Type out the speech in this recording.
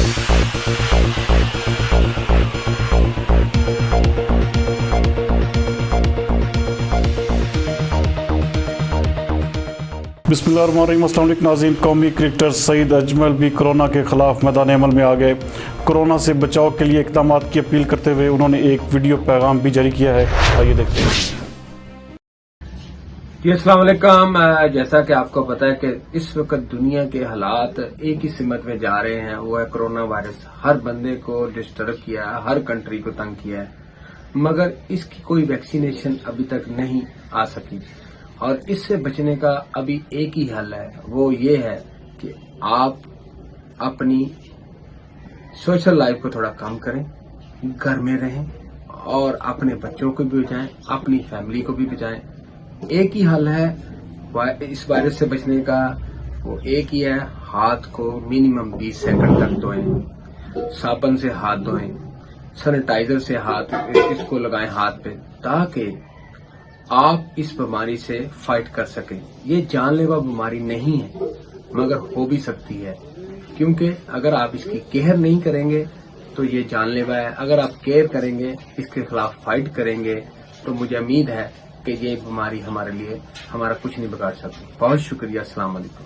बिस्मिल्लाहिर्रहमानिर्रहीम। अस्सलाम वालेकुम नाज़रीन। कौमी क्रिकेटर सईद अजमल भी कोरोना के ख़िलाफ़ मैदान अमल में आ गए। कोरोना से बचाव के लिए इक़दामात की अपील करते हुए उन्होंने एक वीडियो पैगाम भी जारी किया है। आइए देखते हैं। जी अस्सलाम वालेकुम। जैसा कि आपको पता है कि इस वक्त दुनिया के हालात एक ही सिमत में जा रहे हैं, वो है कोरोना वायरस। हर बंदे को डिस्टर्ब किया है, हर कंट्री को तंग किया है, मगर इसकी कोई वैक्सीनेशन अभी तक नहीं आ सकी। और इससे बचने का अभी एक ही हल है, वो ये है कि आप अपनी सोशल लाइफ को थोड़ा कम करें, घर में रहें और अपने बच्चों को भी बचाएं, अपनी फैमिली को भी बचाएं। एक ही हल है इस वायरस से बचने का, वो एक ही है, हाथ को मिनिमम 20 सेकंड तक धोएं, साबुन से हाथ धोएं, सैनिटाइजर से हाथ इसको लगाएं हाथ पे, ताकि आप इस बीमारी से फाइट कर सकें। ये जानलेवा बीमारी नहीं है, मगर हो भी सकती है, क्योंकि अगर आप इसकी केयर नहीं करेंगे तो ये जानलेवा है। अगर आप केयर करेंगे, इसके खिलाफ फाइट करेंगे, तो मुझे उम्मीद है कि ये बीमारी हमारे लिए हमारा कुछ नहीं बिगाड़ सकती। बहुत शुक्रिया। अस्सलाम वालेकुम।